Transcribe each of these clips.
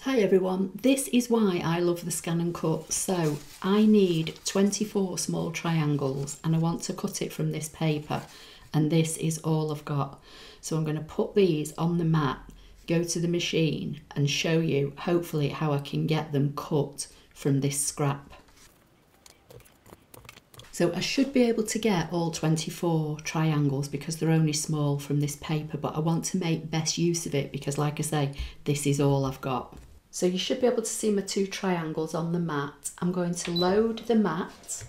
Hi everyone, this is why I love the ScanNCut. So I need 24 small triangles and I want to cut it from this paper, and this is all I've got. So I'm going to put these on the mat, go to the machine and show you hopefully how I can get them cut from this scrap. So I should be able to get all 24 triangles because they're only small from this paper, but I want to make best use of it because, like I say, this is all I've got. So you should be able to see my two triangles on the mat. I'm going to load the mat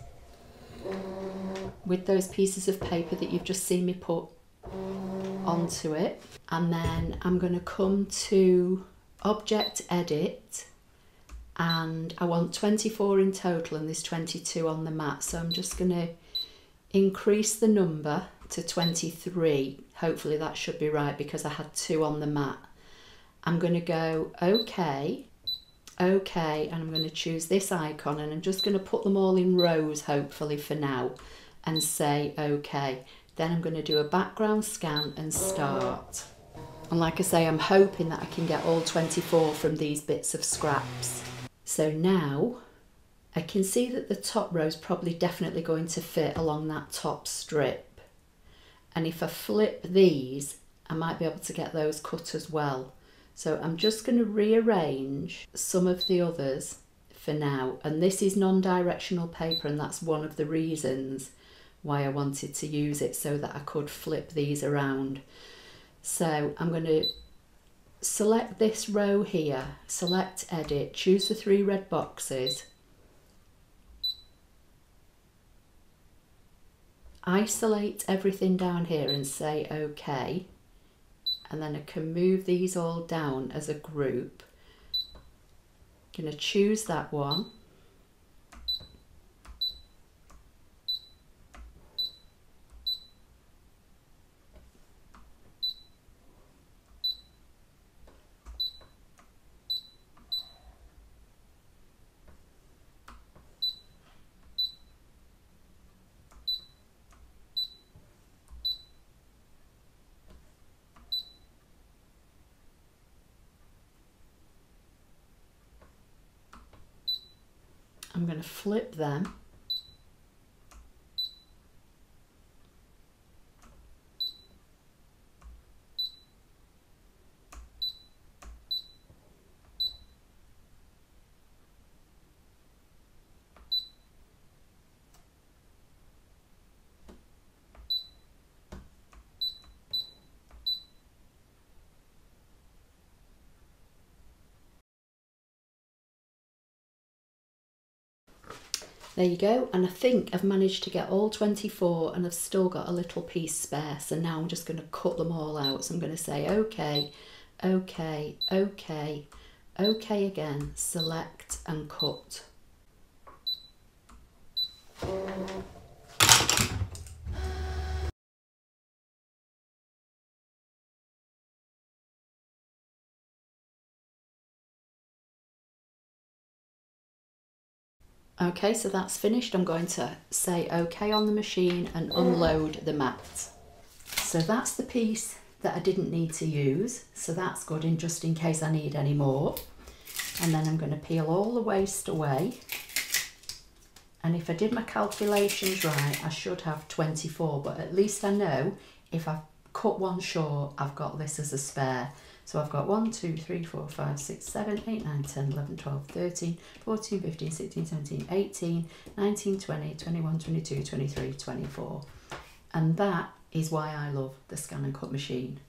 with those pieces of paper that you've just seen me put onto it. And then I'm going to come to Object Edit, and I want 24 in total and there's 22 on the mat. So I'm just going to increase the number to 23. Hopefully that should be right because I had 2 on the mat. I'm going to go OK, and I'm going to choose this icon, and I'm just going to put them all in rows hopefully for now and say OK. Then I'm going to do a background scan and start. And like I say, I'm hoping that I can get all 24 from these bits of scraps. So now I can see that the top row is probably definitely going to fit along that top strip. And if I flip these, I might be able to get those cut as well. So I'm just going to rearrange some of the others for now. And this is non-directional paper, and that's one of the reasons why I wanted to use it, so that I could flip these around. So I'm going to select this row here, select Edit, choose the 3 red boxes, isolate everything down here and say OK. And then I can move these all down as a group. I'm going to choose that one. I'm going to flip them. There you go, and I think I've managed to get all 24 and I've still got a little piece spare. So now I'm just going to cut them all out. So I'm going to say OK, OK, OK, OK again, select and cut. Okay, so that's finished. I'm going to say OK on the machine and unload the mat. So that's the piece that I didn't need to use. So that's good, in just in case I need any more. And then I'm going to peel all the waste away. And if I did my calculations right, I should have 24, but at least I know if I've cut one short, I've got this as a spare. So I've got 1, 2, 3, 4, 5, 6, 7, 8, 9, 10, 11, 12, 13, 14, 15, 16, 17, 18, 19, 20, 21, 22, 23, 24. And that is why I love the ScanNCut machine.